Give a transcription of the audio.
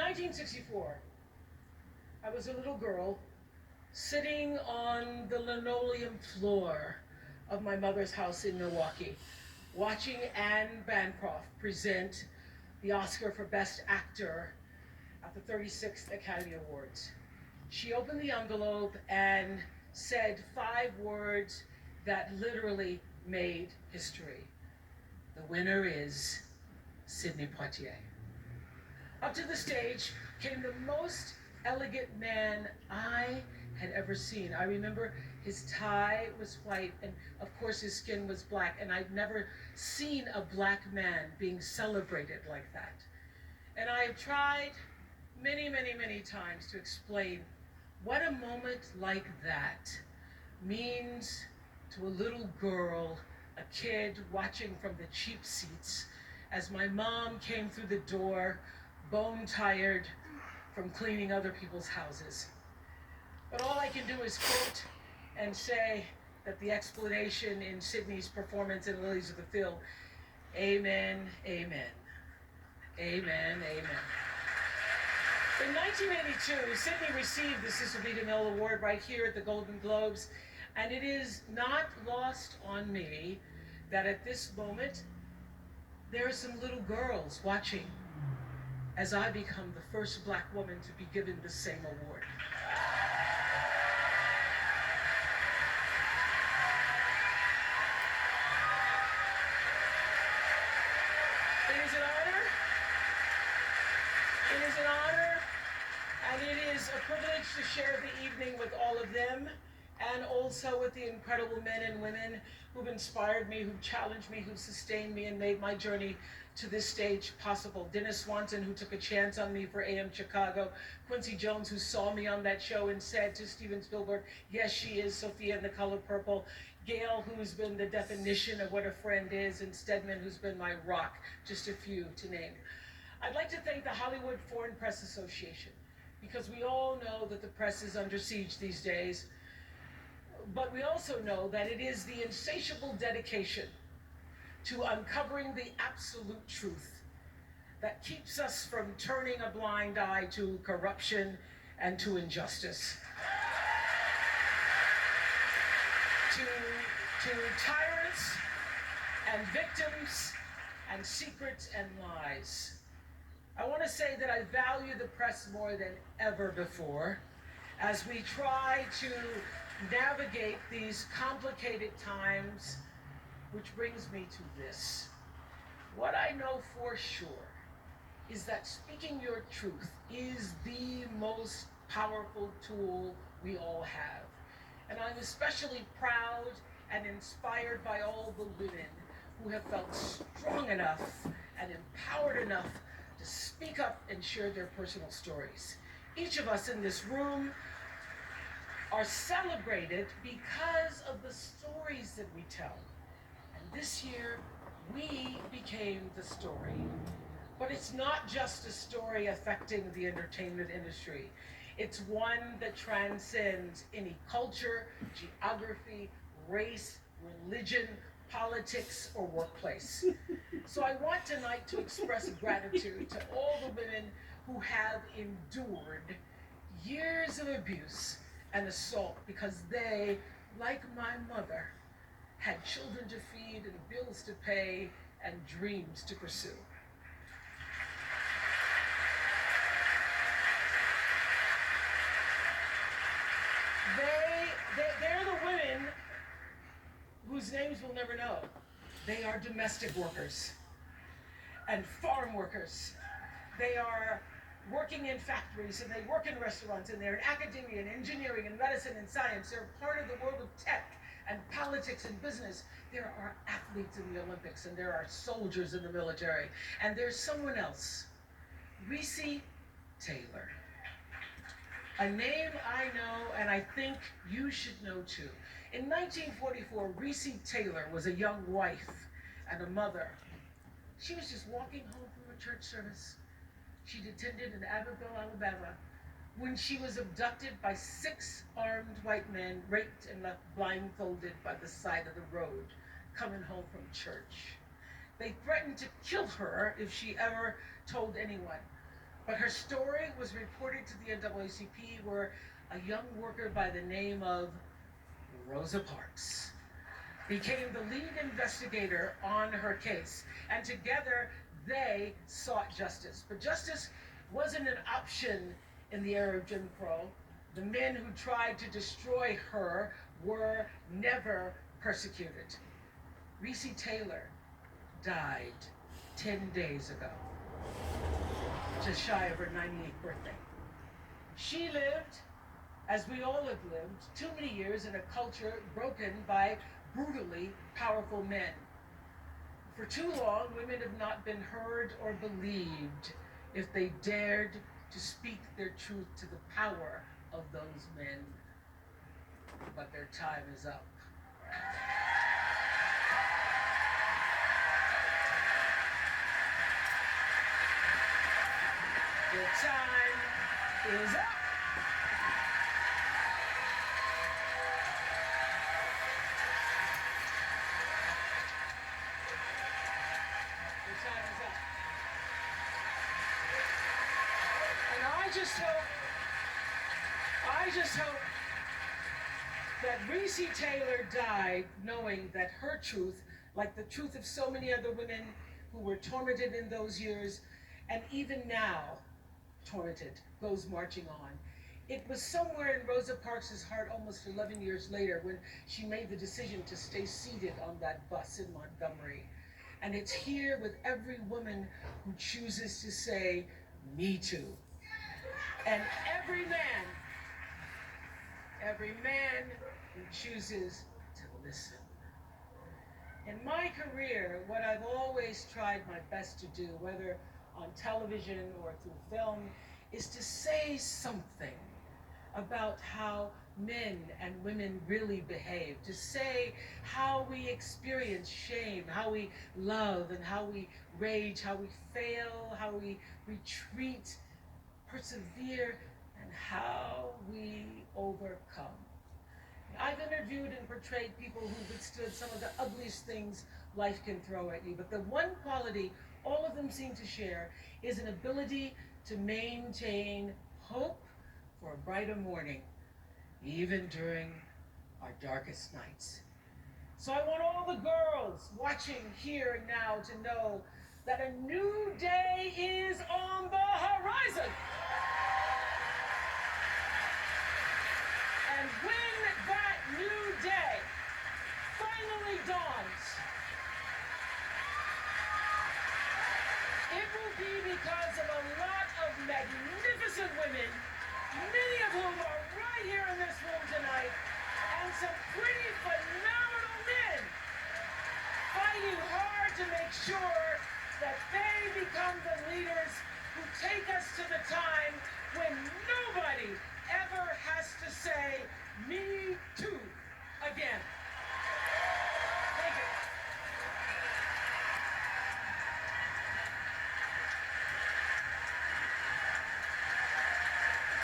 1964, I was a little girl sitting on the linoleum floor of my mother's house in Milwaukee, watching Anne Bancroft present the Oscar for Best Actor at the 36th Academy Awards. She opened the envelope and said 5 words that literally made history. The winner is Sidney Poitier. Up to the stage came the most elegant man I had ever seen. I remember his tie was white, and of course his skin was black, and I'd never seen a black man being celebrated like that. And I have tried many, many, many times to explain what a moment like that means to a little girl, a kid watching from the cheap seats as my mom came through the door, bone tired from cleaning other people's houses. But all I can do is quote and say that the explanation in Sidney's performance in Lilies of the Field, amen, amen, amen, amen. In 1982, Sidney received the Cecil B. DeMille Award right here at the Golden Globes, and it is not lost on me that at this moment, there are some little girls watching as I become the first black woman to be given the same award. It is an honor. It is an honor, and it is a privilege to share the evening with all of them, and also with the incredible men and women who've inspired me, who've challenged me, who've sustained me, and made my journey to this stage possible. Dennis Swanson, who took a chance on me for AM Chicago. Quincy Jones, who saw me on that show and said to Steven Spielberg, yes, she is Sophia in The Color Purple. Gail, who's been the definition of what a friend is, and Stedman, who's been my rock, just a few to name. I'd like to thank the Hollywood Foreign Press Association, because we all know that the press is under siege these days, but we also know that it is the insatiable dedication to uncovering the absolute truth that keeps us from turning a blind eye to corruption and to injustice, to tyrants and victims and secrets and lies. I want to say that I value the press more than ever before as we try to navigate these complicated times, which brings me to this. What I know for sure is that speaking your truth is the most powerful tool we all have. And I'm especially proud and inspired by all the women who have felt strong enough and empowered enough to speak up and share their personal stories. Each of us in this room are celebrated because of the stories that we tell. And this year, we became the story. But it's not just a story affecting the entertainment industry. It's one that transcends any culture, geography, race, religion, politics, or workplace. So I want tonight to express gratitude to all the women who have endured years of abuse and assault because they, like my mother, had children to feed and bills to pay and dreams to pursue. They're the women whose names we'll never know. They are domestic workers and farm workers. They are working in factories, and they work in restaurants, and they're in academia and engineering and medicine and science. They're part of the world of tech and politics and business. There are athletes in the Olympics, and there are soldiers in the military. And there's someone else, Reese Taylor. A name I know, and I think you should know too. In 1944, Reese Taylor was a young wife and a mother. She was just walking home from a church service she'd attended in Abbeville, Alabama, when she was abducted by 6 armed white men, raped and left blindfolded by the side of the road, coming home from church. They threatened to kill her if she ever told anyone. But her story was reported to the NAACP, where a young worker by the name of Rosa Parks became the lead investigator on her case. And together they sought justice. But justice wasn't an option in the era of Jim Crow. The men who tried to destroy her were never persecuted. Recy Taylor died 10 days ago, just shy of her 98th birthday. She lived, as we all have lived, too many years in a culture broken by brutally powerful men. For too long, women have not been heard or believed if they dared to speak their truth to the power of those men. But their time is up. Their time is up. I just hope that Recy Taylor died knowing that her truth, like the truth of so many other women who were tormented in those years, and even now tormented, goes marching on. It was somewhere in Rosa Parks' heart almost 11 years later when she made the decision to stay seated on that bus in Montgomery. And it's here with every woman who chooses to say, "Me too." And every man who chooses to listen. In my career, what I've always tried my best to do, whether on television or through film, is to say something about how men and women really behave, to say how we experience shame, how we love and how we rage, how we fail, how we retreat, persevere, and how we overcome. I've interviewed and portrayed people who withstood some of the ugliest things life can throw at you, but the one quality all of them seem to share is an ability to maintain hope for a brighter morning, even during our darkest nights. So I want all the girls watching here and now to know that a new day is on the horizon. And when that new day finally dawns, it will be because of a lot of magnificent women